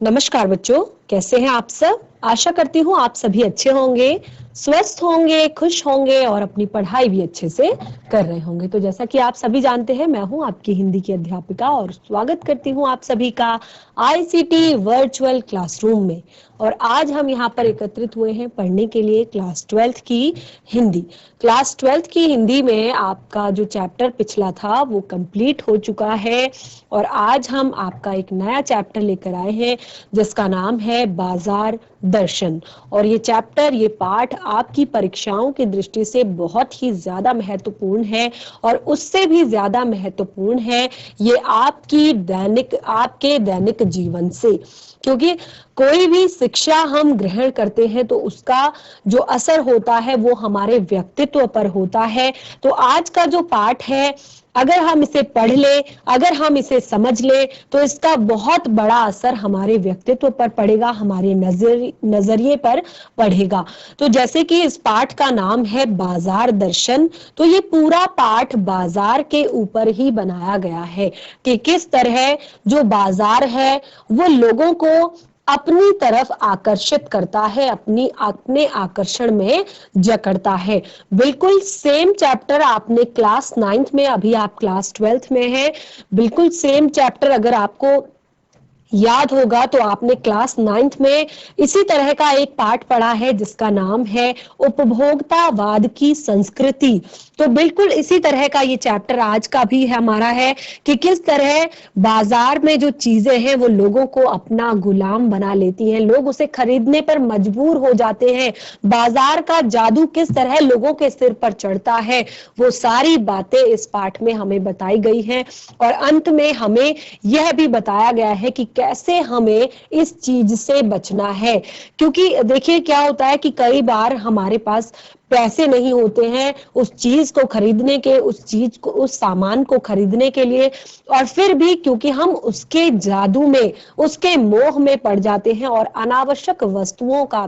नमस्कार बच्चों, कैसे हैं आप सब। आशा करती हूँ आप सभी अच्छे होंगे, स्वस्थ होंगे, खुश होंगे और अपनी पढ़ाई भी अच्छे से कर रहे होंगे। तो जैसा कि आप सभी जानते हैं, मैं हूँ आपकी हिंदी की अध्यापिका और स्वागत करती हूँ आप सभी का आईसीटी वर्चुअल क्लासरूम में। और आज हम यहाँ पर एकत्रित हुए हैं पढ़ने के लिए क्लास 12th की हिंदी। क्लास 12th की हिंदी में आपका जो चैप्टर पिछला था वो कंप्लीट हो चुका है और आज हम आपका एक नया चैप्टर लेकर आए हैं जिसका नाम है बाजार दर्शन। और ये चैप्टर, ये पाठ आपकी परीक्षाओं की दृष्टि से बहुत ही ज्यादा महत्वपूर्ण है और उससे भी ज्यादा महत्वपूर्ण है ये आपके दैनिक जीवन से। क्योंकि कोई भी शिक्षा हम ग्रहण करते हैं तो उसका जो असर होता है वो हमारे व्यक्तित्व पर होता है। तो आज का जो पाठ है, अगर हम इसे पढ़ ले, अगर हम इसे समझ ले तो इसका बहुत बड़ा असर हमारे व्यक्तित्व पर पड़ेगा, हमारे नजरिए पर पड़ेगा। तो जैसे कि इस पाठ का नाम है बाजार दर्शन, तो ये पूरा पाठ बाजार के ऊपर ही बनाया गया है कि किस तरह जो बाजार है वो लोगों को अपनी तरफ आकर्षित करता है, अपने आकर्षण में जकड़ता है। बिल्कुल सेम चैप्टर आपने क्लास 9th में, अभी आप क्लास 12th में हैं, बिल्कुल सेम चैप्टर अगर आपको याद होगा तो आपने क्लास 9th में इसी तरह का एक पाठ पढ़ा है जिसका नाम है उपभोक्तावाद की संस्कृति। तो बिल्कुल इसी तरह का ये चैप्टर आज का भी हमारा है कि किस तरह बाजार में जो चीजें हैं वो लोगों को अपना गुलाम बना लेती हैं, लोग उसे खरीदने पर मजबूर हो जाते हैं। बाजार का जादू किस तरह लोगों के सिर पर चढ़ता है, वो सारी बातें इस पाठ में हमें बताई गई हैं। और अंत में हमें यह भी बताया गया है कि कैसे हमें इस चीज से बचना है। क्योंकि देखिए क्या होता है कि कई बार हमारे पास पैसे नहीं होते हैं उस चीज को खरीदने के, उस सामान को खरीदने के लिए, और फिर भी क्योंकि हम उसके जादू में, उसके मोह में पड़ जाते हैं और अनावश्यक वस्तुओं का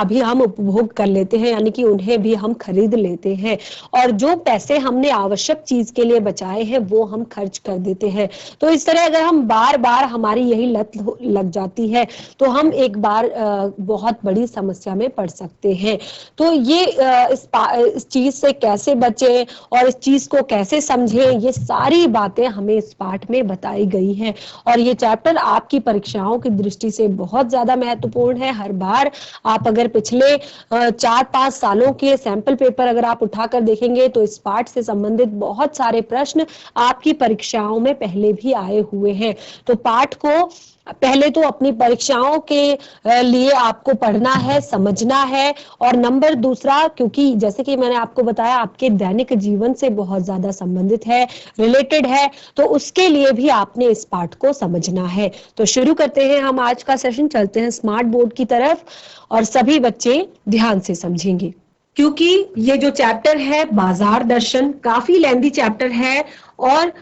भी हम उपभोग कर लेते हैं, यानी कि उन्हें भी हम खरीद लेते हैं और जो पैसे हमने आवश्यक चीज के लिए बचाए हैं वो हम खर्च कर देते हैं। तो इस तरह अगर हम बार बार हमारी यही लत लग जाती है तो हम एक बार बहुत बड़ी समस्या में पड़ सकते हैं। तो ये इस चीज से कैसे बचे और इस चीज को कैसे समझें, ये सारी बातें हमें इस पाठ में बताई गई हैं। और ये चैप्टर आपकी परीक्षाओं की दृष्टि से बहुत ज्यादा महत्वपूर्ण है। हर बार आप अगर पिछले 4-5 सालों के सैंपल पेपर अगर आप उठाकर देखेंगे तो इस पाठ से संबंधित बहुत सारे प्रश्न आपकी परीक्षाओं में पहले भी आए हुए हैं। तो पाठ को पहले तो अपनी परीक्षाओं के लिए आपको पढ़ना है, समझना है, और नंबर दूसरा, क्योंकि जैसे कि मैंने आपको बताया आपके दैनिक जीवन से बहुत ज्यादा संबंधित है, रिलेटेड है, तो उसके लिए भी आपने इस पाठ को समझना है। तो शुरू करते हैं हम आज का सेशन, चलते हैं स्मार्ट बोर्ड की तरफ और सभी बच्चे ध्यान से समझेंगे। क्योंकि ये जो चैप्टर है बाजार दर्शन काफी लेंथी चैप्टर है और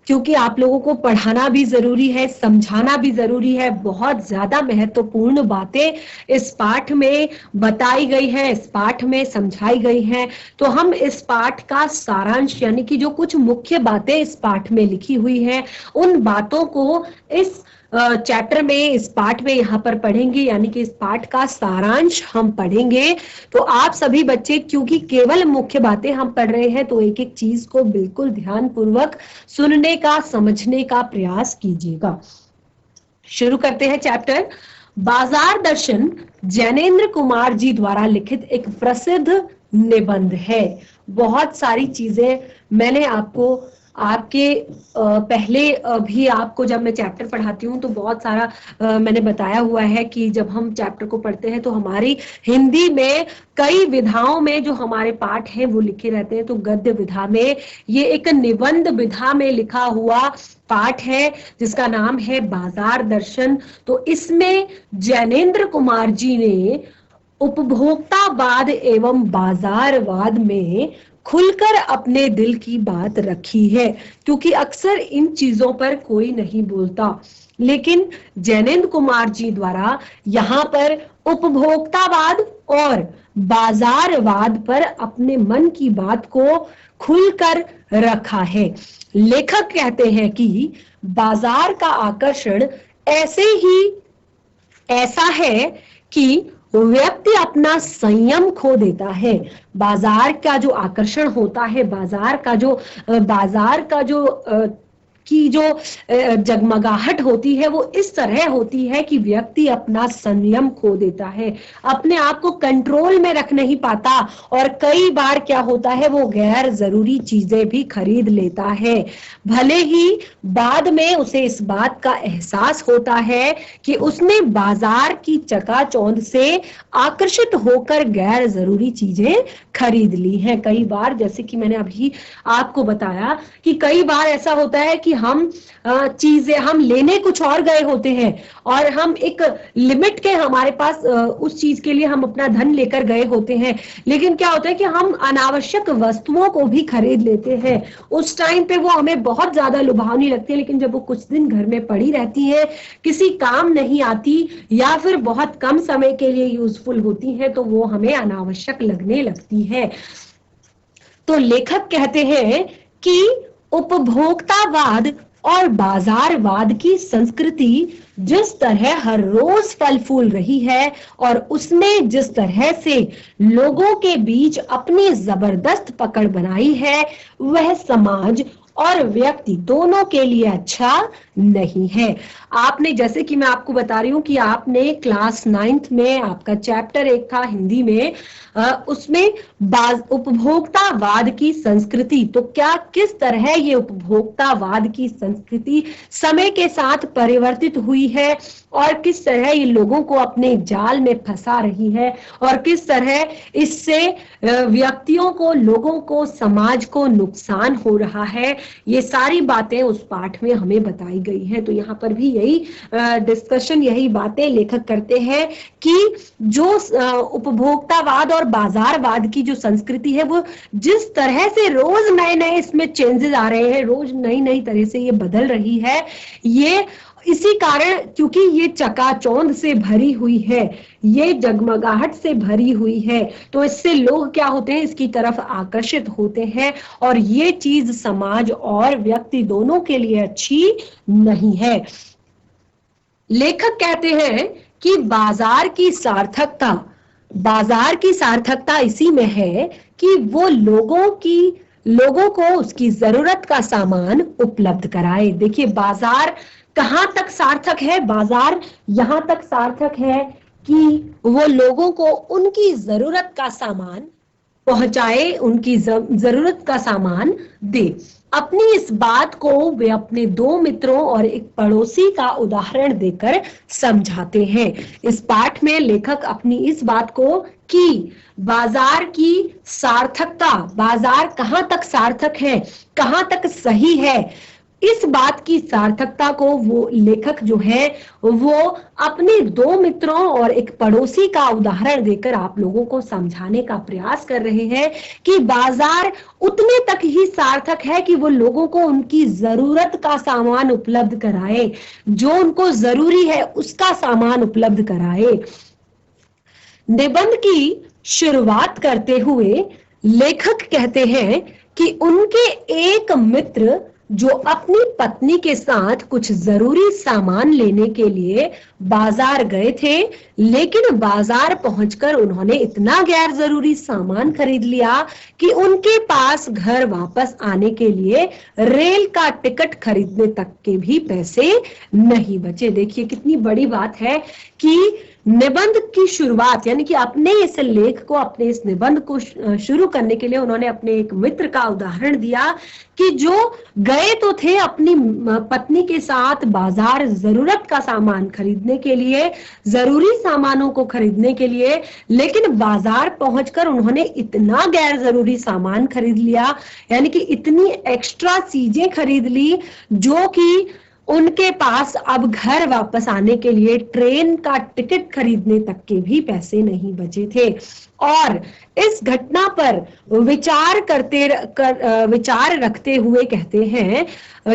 क्योंकि आप लोगों को पढ़ाना भी जरूरी है, समझाना भी जरूरी है, बहुत ज्यादा महत्वपूर्ण बातें इस पाठ में बताई गई है, इस पाठ में समझाई गई हैं। तो हम इस पाठ का सारांश, यानी कि जो कुछ मुख्य बातें इस पाठ में लिखी हुई हैं उन बातों को इस चैप्टर में, इस पाठ में यहाँ पर पढ़ेंगे, यानी कि इस पाठ का सारांश हम पढ़ेंगे। तो आप सभी बच्चे, क्योंकि केवल मुख्य बातें हम पढ़ रहे हैं, तो एक एक चीज को बिल्कुल ध्यानपूर्वक सुनने का, समझने का प्रयास कीजिएगा। शुरू करते हैं चैप्टर। बाजार दर्शन जैनेन्द्र कुमार जी द्वारा लिखित एक प्रसिद्ध निबंध है। बहुत सारी चीजें मैंने आपको आपके पहले भी आपको जब मैं चैप्टर पढ़ाती हूँ तो बहुत सारा मैंने बताया हुआ है कि जब हम चैप्टर को पढ़ते हैं तो हमारी हिंदी में कई विधाओं में जो हमारे पाठ हैं वो लिखे रहते हैं। तो गद्य विधा में ये एक निबंध विधा में लिखा हुआ पाठ है जिसका नाम है बाजार दर्शन। तो इसमें जैनेन्द्र कुमार जी ने उपभोक्तावाद एवं बाजारवाद में खुलकर अपने दिल की बात रखी है, क्योंकि अक्सर इन चीजों पर कोई नहीं बोलता, लेकिन जैनेन्द्र कुमार जी द्वारा यहाँ पर उपभोक्तावाद और बाजारवाद पर अपने मन की बात को खुलकर रखा है। लेखक कहते हैं कि बाजार का आकर्षण ऐसा है कि व्यक्ति अपना संयम खो देता है। बाजार का जो आकर्षण होता है, बाजार का जो की जो जगमगाहट होती है वो इस तरह होती है कि व्यक्ति अपना संयम खो देता है, अपने आप को कंट्रोल में रख नहीं पाता और कई बार क्या होता है वो गैर जरूरी चीजें भी खरीद लेता है। भले ही बाद में उसे इस बात का एहसास होता है कि उसने बाजार की चकाचौंध से आकर्षित होकर गैर जरूरी चीजें खरीद ली हैं। कई बार, जैसे कि मैंने अभी आपको बताया कि कई बार ऐसा होता है कि हम लेने कुछ और गए होते हैं और हम एक लिमिट के हमारे पास उस चीज के लिए हम अपना धन लेकर गए होते हैं, लेकिन क्या होता है कि हम अनावश्यक वस्तुओं को भी खरीद लेते हैं। उस टाइम पे वो हमें बहुत ज्यादा लुभावनी लगती है, लेकिन जब वो कुछ दिन घर में पड़ी रहती है, किसी काम नहीं आती या फिर बहुत कम समय के लिए यूजफुल होती है, तो वो हमें अनावश्यक लगने लगती है। तो लेखक कहते हैं कि उपभोक्तावाद और बाजारवाद की संस्कृति जिस तरह हर रोज फल फूल रही है और उसने जिस तरह से लोगों के बीच अपनी जबरदस्त पकड़ बनाई है, वह समाज और व्यक्ति दोनों के लिए अच्छा नहीं है। आपने, जैसे कि मैं आपको बता रही हूं कि आपने क्लास 9th में आपका चैप्टर 1 था हिंदी में, उसमें उपभोक्तावाद की संस्कृति, तो क्या किस तरह ये उपभोक्तावाद की संस्कृति समय के साथ परिवर्तित हुई है और किस तरह ये लोगों को अपने जाल में फंसा रही है और किस तरह इससे व्यक्तियों को, लोगों को, समाज को नुकसान हो रहा है, ये सारी बातें उस पाठ में हमें बताई गई है। तो यहाँ पर भी यही डिस्कशन, यही बातें लेखक करते हैं कि जो उपभोक्तावाद और बाजारवाद की जो संस्कृति है वो जिस तरह से रोज नए नए इसमें चेंजेस आ रहे हैं, रोज नई नई तरह से ये बदल रही है, ये इसी कारण, क्योंकि ये चकाचौंध से भरी हुई है, ये जगमगाहट से भरी हुई है, तो इससे लोग क्या होते हैं, इसकी तरफ आकर्षित होते हैं और ये चीज समाज और व्यक्ति दोनों के लिए अच्छी नहीं है। लेखक कहते हैं कि बाजार की सार्थकता इसी में है कि वो लोगों को उसकी जरूरत का सामान उपलब्ध कराए। देखिए, बाजार कहां तक सार्थक है? बाजार यहां तक सार्थक है कि वो लोगों को उनकी जरूरत का सामान पहुंचाए, उनकी जरूरत का सामान दे। अपनी इस बात को वे अपने 2 मित्रों और एक पड़ोसी का उदाहरण देकर समझाते हैं। इस पाठ में लेखक अपनी इस बात को कि बाजार की सार्थकता, बाजार कहां तक सार्थक है, कहां तक सही है, इस बात की सार्थकता को वो लेखक जो है वो अपने 2 मित्रों और एक पड़ोसी का उदाहरण देकर आप लोगों को समझाने का प्रयास कर रहे हैं कि बाजार उतने तक ही सार्थक है कि वो लोगों को उनकी जरूरत का सामान उपलब्ध कराए, जो उनको जरूरी है उसका सामान उपलब्ध कराए। निबंध की शुरुआत करते हुए लेखक कहते हैं कि उनके एक मित्र जो अपनी पत्नी के साथ कुछ जरूरी सामान लेने के लिए बाजार गए थे, लेकिन बाजार पहुंचकर उन्होंने इतना गैर जरूरी सामान खरीद लिया कि उनके पास घर वापस आने के लिए रेल का टिकट खरीदने तक के भी पैसे नहीं बचे। देखिए कितनी बड़ी बात है कि निबंध की शुरुआत, यानी कि अपने इस लेख को, अपने इस निबंध को शुरू करने के लिए उन्होंने अपने एक मित्र का उदाहरण दिया कि जो गए तो थे अपनी पत्नी के साथ बाजार जरूरत का सामान खरीदने के लिए, जरूरी सामानों को खरीदने के लिए, लेकिन बाजार पहुंचकर उन्होंने इतना गैर जरूरी सामान खरीद लिया, यानी कि इतनी एक्स्ट्रा चीजें खरीद ली जो कि उनके पास अब घर वापस आने के लिए ट्रेन का टिकट खरीदने तक के भी पैसे नहीं बचे थे। और इस घटना पर विचार रखते हुए कहते हैं,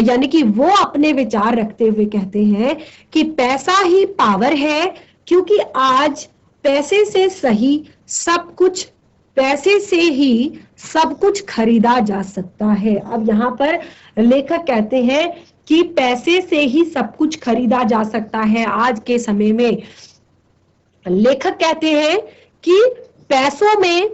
यानी कि वो अपने विचार रखते हुए कहते हैं कि पैसा ही पावर है, क्योंकि आज पैसे से सही सब कुछ, पैसे से ही सब कुछ खरीदा जा सकता है। अब यहाँ पर लेखक कहते हैं कि पैसे से ही सब कुछ खरीदा जा सकता है आज के समय में। लेखक कहते हैं कि पैसों में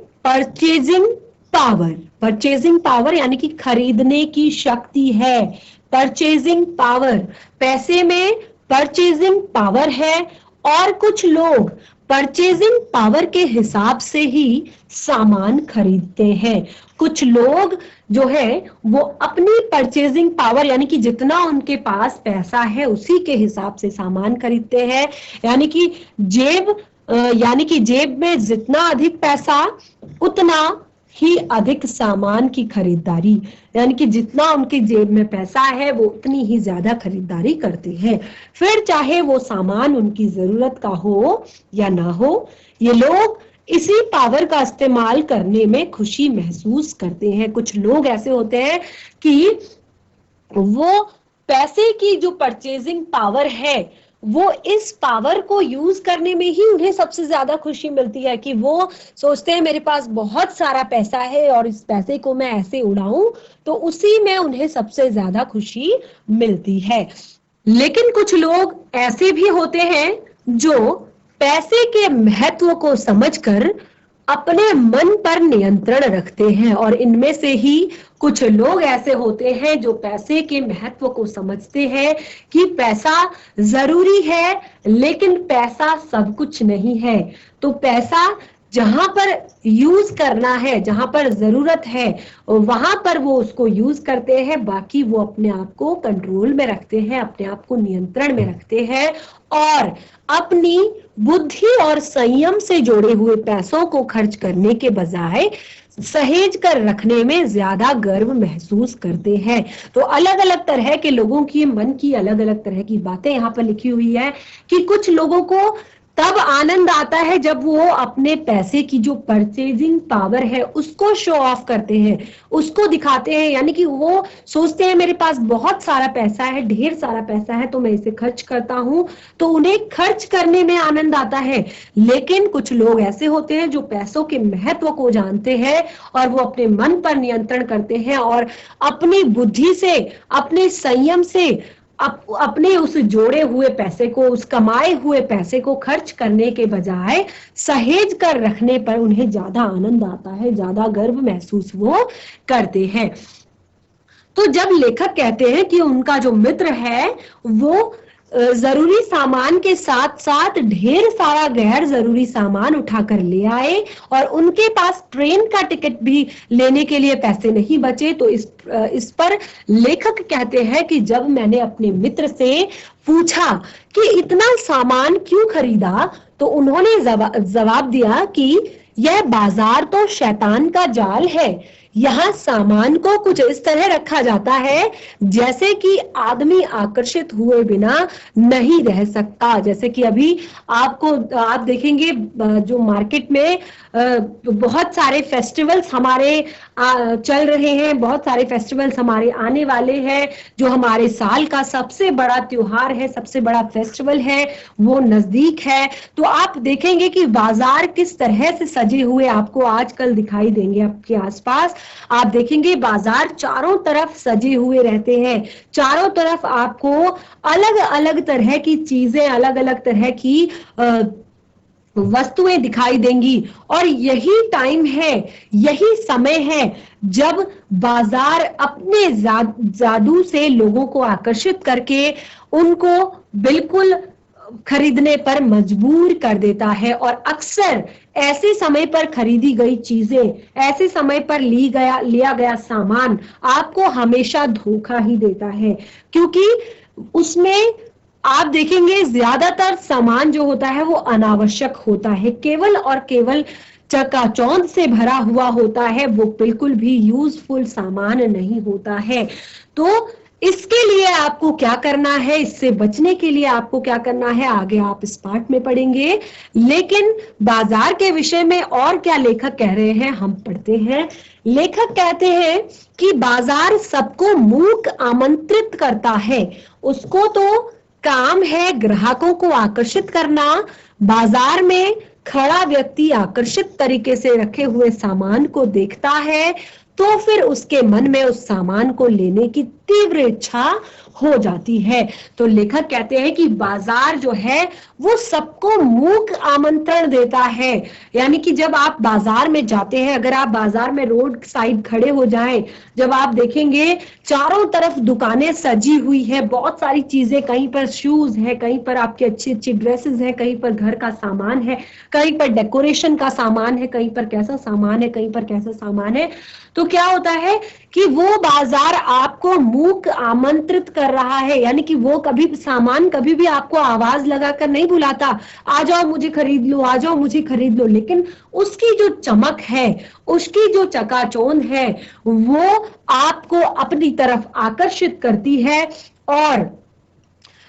परचेजिंग पावर यानी कि खरीदने की शक्ति है। परचेजिंग पावर, पैसे में परचेजिंग पावर है और कुछ लोग परचेजिंग पावर के हिसाब से ही सामान खरीदते हैं। कुछ लोग जो है वो अपनी परचेजिंग पावर यानी कि जितना उनके पास पैसा है उसी के हिसाब से सामान खरीदते हैं। यानी कि जेब में जितना अधिक पैसा उतना ही अधिक सामान की खरीदारी, यानी कि जितना उनकी जेब में पैसा है वो उतनी ही ज्यादा खरीदारी करते हैं, फिर चाहे वो सामान उनकी जरूरत का हो या ना हो। ये लोग इसी पावर का इस्तेमाल करने में खुशी महसूस करते हैं। कुछ लोग ऐसे होते हैं कि वो पैसे की जो परचेजिंग पावर है वो इस पावर को यूज करने में ही उन्हें सबसे ज्यादा खुशी मिलती है, कि वो सोचते हैं मेरे पास बहुत सारा पैसा है और इस पैसे को मैं ऐसे उड़ाऊं, तो उसी में उन्हें सबसे ज्यादा खुशी मिलती है। लेकिन कुछ लोग ऐसे भी होते हैं जो पैसे के महत्व को समझकर अपने मन पर नियंत्रण रखते हैं, और इनमें से ही कुछ लोग ऐसे होते हैं जो पैसे के महत्व को समझते हैं कि पैसा जरूरी है लेकिन पैसा सब कुछ नहीं है। तो पैसा जहां पर यूज करना है, जहां पर जरूरत है वहां पर वो उसको यूज करते हैं, बाकी वो अपने आप को कंट्रोल में रखते हैं, अपने आप को नियंत्रण में रखते हैं और अपनी बुद्धि और संयम से जोड़े हुए पैसों को खर्च करने के बजाय सहेज कर रखने में ज्यादा गर्व महसूस करते हैं। तो अलग अलग तरह के लोगों की मन की अलग अलग तरह की बातें यहाँ पर लिखी हुई है कि कुछ लोगों को तब आनंद आता है जब वो अपने पैसे की जो परचेजिंग पावर है उसको शो ऑफ करते हैं, उसको दिखाते हैं, यानी कि वो सोचते हैं मेरे पास बहुत सारा पैसा है, ढेर सारा पैसा है तो मैं इसे खर्च करता हूं, तो उन्हें खर्च करने में आनंद आता है। लेकिन कुछ लोग ऐसे होते हैं जो पैसों के महत्व को जानते हैं और वो अपने मन पर नियंत्रण करते हैं और अपनी बुद्धि से, अपने संयम से अपने उस जोड़े हुए पैसे को, उस कमाए हुए पैसे को खर्च करने के बजाय सहेज कर रखने पर उन्हें ज्यादा आनंद आता है, ज्यादा गर्व महसूस वो करते हैं। तो जब लेखक कहते हैं कि उनका जो मित्र है वो जरूरी सामान के साथ साथ ढेर सारा गैर जरूरी सामान उठाकर ले आए और उनके पास ट्रेन का टिकट भी लेने के लिए पैसे नहीं बचे, तो इस पर लेखक कहते हैं कि जब मैंने अपने मित्र से पूछा कि इतना सामान क्यों खरीदा, तो उन्होंने जवाब दिया कि यह बाजार तो शैतान का जाल है, यहाँ सामान को कुछ इस तरह रखा जाता है जैसे कि आदमी आकर्षित हुए बिना नहीं रह सकता। जैसे कि अभी आप देखेंगे जो मार्केट में बहुत सारे फेस्टिवल्स हमारे चल रहे हैं, बहुत सारे फेस्टिवल्स हमारे आने वाले हैं, जो हमारे साल का सबसे बड़ा त्योहार है, सबसे बड़ा फेस्टिवल है, वो नजदीक है। तो आप देखेंगे कि बाजार किस तरह से सजे हुए आपको आजकल दिखाई देंगे। आपके आसपास आप देखेंगे बाजार चारों तरफ सजे हुए रहते हैं, चारों तरफ आपको अलग अलग तरह की चीजें, अलग अलग तरह की वस्तुएं दिखाई देंगी। और यही टाइम है, यही समय है जब बाजार अपने जादू से लोगों को आकर्षित करके उनको बिल्कुल खरीदने पर मजबूर कर देता है। और अक्सर ऐसे समय पर खरीदी गई चीजें, ऐसे समय पर लिया गया सामान आपको हमेशा धोखा ही देता है, क्योंकि उसमें आप देखेंगे ज्यादातर सामान जो होता है वो अनावश्यक होता है, केवल और केवल चकाचौंध से भरा हुआ होता है, वो बिल्कुल भी यूजफुल सामान नहीं होता है। तो इसके लिए आपको क्या करना है, इससे बचने के लिए आपको क्या करना है, आगे आप इस पाठ में पढ़ेंगे। लेकिन बाजार के विषय में और क्या लेखक कह रहे हैं हम पढ़ते हैं। लेखक कहते हैं कि बाजार सबको मूक आमंत्रित करता है, उसको तो काम है ग्राहकों को आकर्षित करना। बाजार में खड़ा व्यक्ति आकर्षित तरीके से रखे हुए सामान को देखता है तो फिर उसके मन में उस सामान को लेने की तीव्र इच्छा हो जाती है। तो लेखक कहते हैं कि बाजार जो है वो सबको मूक आमंत्रण देता है। यानी कि जब आप बाजार में जाते हैं, अगर आप बाजार में रोड साइड खड़े हो जाएं, जब आप देखेंगे चारों तरफ दुकानें सजी हुई है, बहुत सारी चीजें, कहीं पर शूज है, कहीं पर आपकी अच्छी अच्छी ड्रेसेस है, कहीं पर घर का सामान है, कहीं पर डेकोरेशन का सामान है, कहीं पर कैसा सामान है, कहीं पर कैसा सामान है, तो क्या होता है कि वो बाजार आपको मूक आमंत्रित कर रहा है। यानी कि वो कभी भी आपको आवाज लगाकर नहीं बुलाता, आ जाओ मुझे खरीद लो, आ जाओ मुझे खरीद लो, लेकिन उसकी जो चमक है, उसकी जो चकाचौंध है, वो आपको अपनी तरफ आकर्षित करती है। और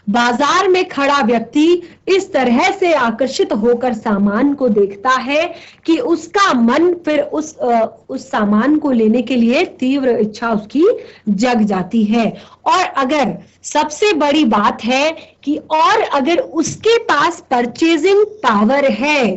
बाजार में खड़ा व्यक्ति इस तरह से आकर्षित होकर सामान को देखता है कि उसका मन फिर उस सामान को लेने के लिए तीव्र इच्छा उसकी जग जाती है। और अगर सबसे बड़ी बात है कि और अगर उसके पास परचेजिंग पावर है,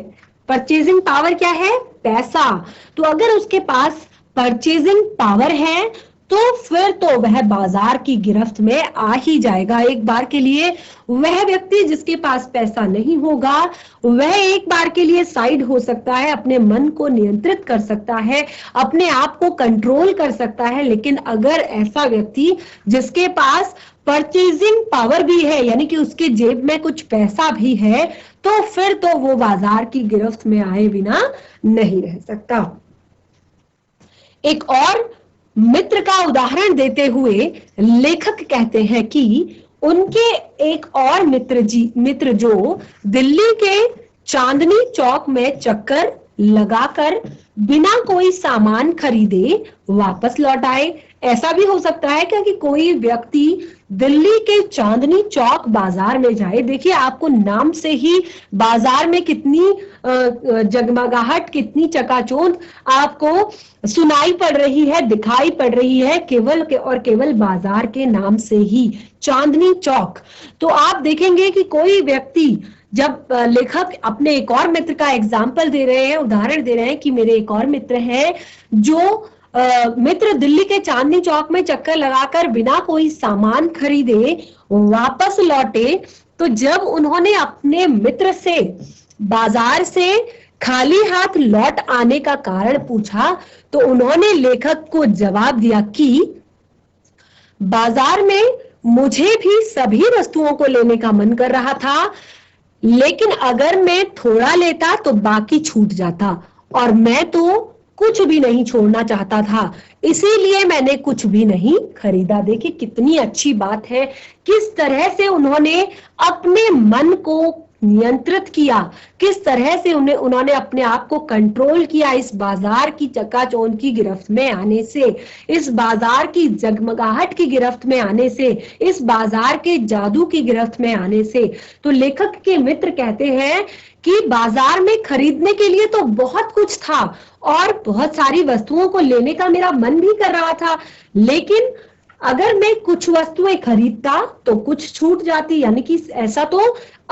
परचेजिंग पावर क्या है? पैसा। तो अगर उसके पास परचेजिंग पावर है तो फिर तो वह बाजार की गिरफ्त में आ ही जाएगा एक बार के लिए। वह व्यक्ति जिसके पास पैसा नहीं होगा, वह एक बार के लिए साइड हो सकता है, अपने मन को नियंत्रित कर सकता है, अपने आप को कंट्रोल कर सकता है। लेकिन अगर ऐसा व्यक्ति जिसके पास परचेजिंग पावर भी है, यानी कि उसके जेब में कुछ पैसा भी है, तो फिर तो वो बाजार की गिरफ्त में आए बिना नहीं रह सकता। एक और मित्र का उदाहरण देते हुए लेखक कहते हैं कि उनके एक और मित्र जो दिल्ली के चांदनी चौक में चक्कर लगाकर बिना कोई सामान खरीदे वापस लौट आए। ऐसा भी हो सकता है कि कोई व्यक्ति दिल्ली के चांदनी चौक बाजार में जाए। देखिए, आपको नाम से ही बाजार में कितनी जगमगाहट, कितनी चकाचौंध आपको सुनाई पड़ रही है, दिखाई पड़ रही है, केवल बाजार के नाम से ही, चांदनी चौक। तो आप देखेंगे कि कोई व्यक्ति, जब लेखक अपने एक और मित्र का एग्जाम्पल दे रहे हैं, उदाहरण दे रहे हैं कि मेरे एक और मित्र हैं जो मित्र दिल्ली के चांदनी चौक में चक्कर लगाकर बिना कोई सामान खरीदे वापस लौटे, तो जब उन्होंने अपने मित्र से बाजार से खाली हाथ लौट आने का कारण पूछा, तो उन्होंने लेखक को जवाब दिया कि बाजार में मुझे भी सभी वस्तुओं को लेने का मन कर रहा था, लेकिन अगर मैं थोड़ा लेता तो बाकी छूट जाता, और मैं तो कुछ भी नहीं छोड़ना चाहता था, इसीलिए मैंने कुछ भी नहीं खरीदा। देखिए कितनी अच्छी बात है, किस तरह से उन्होंने अपने मन को नियंत्रित किया, किस तरह से उन्होंने अपने आप को कंट्रोल किया इस बाजार की चकाचौंध की गिरफ्त में आने से, इस बाजार की जगमगाहट की गिरफ्त में आने से, इस बाजार के जादू की गिरफ्त में आने से। तो लेखक के मित्र कहते हैं कि बाजार में खरीदने के लिए तो बहुत कुछ था और बहुत सारी वस्तुओं को लेने का मेरा मन भी कर रहा था, लेकिन अगर मैं कुछ वस्तुएं खरीदता तो कुछ छूट जाती। यानी कि ऐसा तो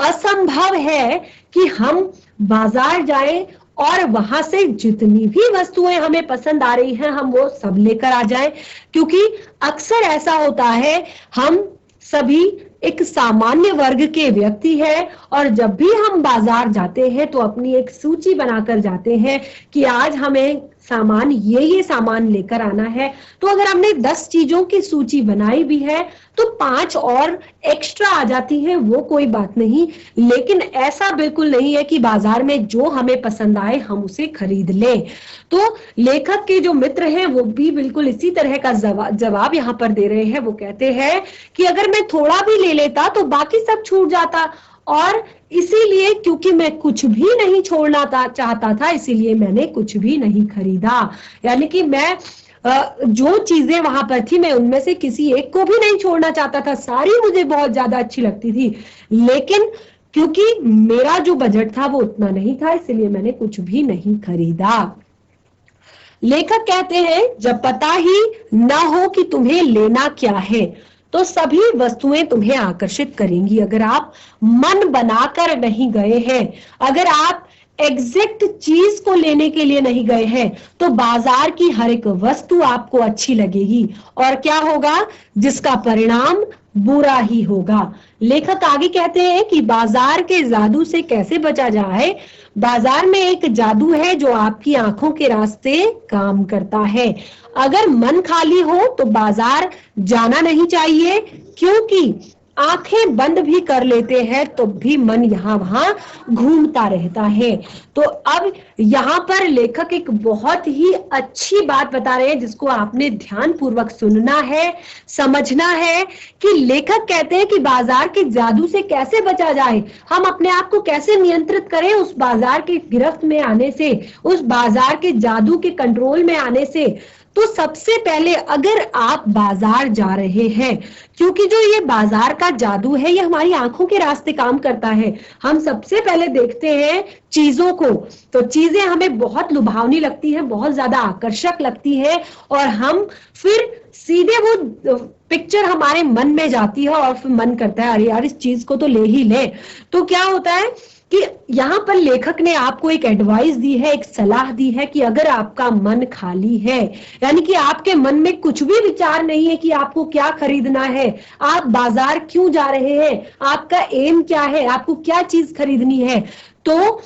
असंभव है कि हम बाजार जाएं और वहां से जितनी भी वस्तुएं हमें पसंद आ रही हैं हम वो सब लेकर आ जाएं, क्योंकि अक्सर ऐसा होता है, हम सभी एक सामान्य वर्ग के व्यक्ति हैं और जब भी हम बाजार जाते हैं तो अपनी एक सूची बनाकर जाते हैं कि आज हमें सामान ये सामान लेकर आना है। तो अगर हमने 10 चीजों की सूची बनाई भी है तो 5 और एक्स्ट्रा आ जाती हैं, वो कोई बात नहीं। लेकिन ऐसा बिल्कुल नहीं है कि बाजार में जो हमें पसंद आए हम उसे खरीद लें। तो लेखक के जो मित्र हैं वो भी बिल्कुल इसी तरह का जवाब यहाँ पर दे रहे हैं। वो कहते हैं कि अगर मैं थोड़ा भी ले लेता तो बाकी सब छूट जाता, और इसीलिए क्योंकि मैं कुछ भी नहीं छोड़ना चाहता था, इसीलिए मैंने कुछ भी नहीं खरीदा। यानी कि मैं जो चीजें वहां पर थी मैं उनमें से किसी एक को भी नहीं छोड़ना चाहता था, सारी मुझे बहुत ज्यादा अच्छी लगती थी, लेकिन क्योंकि मेरा जो बजट था वो उतना नहीं था, इसलिए मैंने कुछ भी नहीं खरीदा। लेखक कहते हैं जब पता ही ना हो कि तुम्हें लेना क्या है तो सभी वस्तुएं तुम्हें आकर्षित करेंगी। अगर आप मन बनाकर नहीं गए हैं, अगर आप एग्जैक्ट चीज को लेने के लिए नहीं गए हैं, तो बाजार की हर एक वस्तु आपको अच्छी लगेगी और क्या होगा, जिसका परिणाम बुरा ही होगा। लेखक आगे कहते हैं कि बाजार के जादू से कैसे बचा जाए। बाजार में एक जादू है जो आपकी आंखों के रास्ते काम करता है। अगर मन खाली हो तो बाजार जाना नहीं चाहिए, क्योंकि आंखें बंद भी कर लेते हैं तो भी मन यहाँ वहां घूमता रहता है। तो अब यहाँ पर लेखक एक बहुत ही अच्छी बात बता रहे हैं, जिसको आपने ध्यान पूर्वक सुनना है, समझना है, कि लेखक कहते हैं कि बाजार के जादू से कैसे बचा जाए, हम अपने आप को कैसे नियंत्रित करें उस बाजार के गिरफ्त में आने से, उस बाजार के जादू के कंट्रोल में आने से। तो सबसे पहले अगर आप बाजार जा रहे हैं, क्योंकि जो ये बाजार का जादू है ये हमारी आंखों के रास्ते काम करता है, हम सबसे पहले देखते हैं चीजों को, तो चीजें हमें बहुत लुभावनी लगती है, बहुत ज्यादा आकर्षक लगती है, और हम फिर सीधे वो पिक्चर हमारे मन में जाती है और फिर मन करता है अरे यार इस चीज को तो ले ही ले। तो क्या होता है कि यहाँ पर लेखक ने आपको एक एडवाइस दी है, एक सलाह दी है कि अगर आपका मन खाली है, यानी कि आपके मन में कुछ भी विचार नहीं है कि आपको क्या खरीदना है, आप बाजार क्यों जा रहे हैं, आपका एम क्या है, आपको क्या चीज खरीदनी है, तो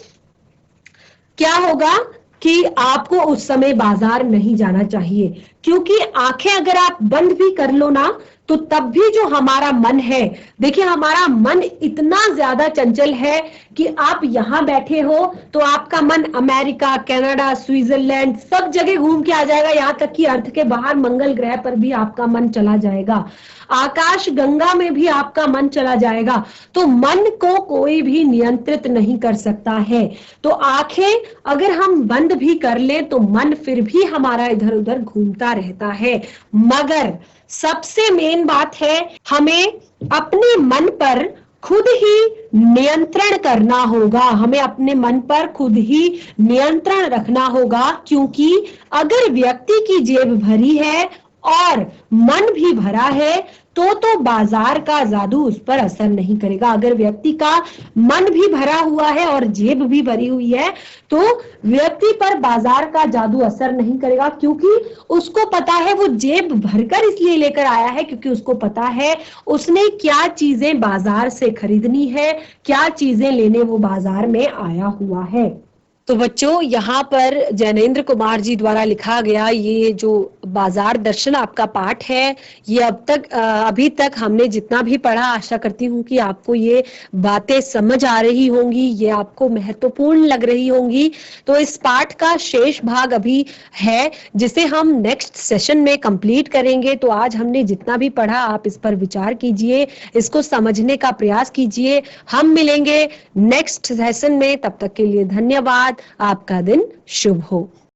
क्या होगा कि आपको उस समय बाजार नहीं जाना चाहिए। क्योंकि आंखें अगर आप बंद भी कर लो ना, तो तब भी जो हमारा मन है, देखिए हमारा मन इतना ज्यादा चंचल है कि आप यहां बैठे हो तो आपका मन अमेरिका, कनाडा, स्विट्जरलैंड सब जगह घूम के आ जाएगा, यहां तक कि अर्थ के बाहर मंगल ग्रह पर भी आपका मन चला जाएगा, आकाश गंगा में भी आपका मन चला जाएगा। तो मन को कोई भी नियंत्रित नहीं कर सकता है। तो आंखें अगर हम बंद भी कर लें तो मन फिर भी हमारा इधर उधर घूमता रहता है। मगर सबसे मेन बात है, हमें अपने मन पर खुद ही नियंत्रण करना होगा, हमें अपने मन पर खुद ही नियंत्रण रखना होगा। क्योंकि अगर व्यक्ति की जेब भरी है और मन भी भरा है तो बाजार का जादू उस पर असर नहीं करेगा। अगर व्यक्ति का मन भी भरा हुआ है और जेब भी भरी हुई है तो व्यक्ति पर बाजार का जादू असर नहीं करेगा, क्योंकि उसको पता है वो जेब भरकर इसलिए लेकर आया है क्योंकि उसको पता है उसने क्या चीजें बाजार से खरीदनी है, क्या चीजें लेने वो बाजार में आया हुआ है। तो बच्चों, यहाँ पर जैनेन्द्र कुमार जी द्वारा लिखा गया ये जो बाजार दर्शन आपका पाठ है, ये अभी तक हमने जितना भी पढ़ा, आशा करती हूँ कि आपको ये बातें समझ आ रही होंगी, ये आपको महत्वपूर्ण लग रही होंगी। तो इस पाठ का शेष भाग अभी है जिसे हम नेक्स्ट सेशन में कंप्लीट करेंगे। तो आज हमने जितना भी पढ़ा आप इस पर विचार कीजिए, इसको समझने का प्रयास कीजिए। हम मिलेंगे नेक्स्ट सेशन में, तब तक के लिए धन्यवाद। आपका दिन शुभ हो।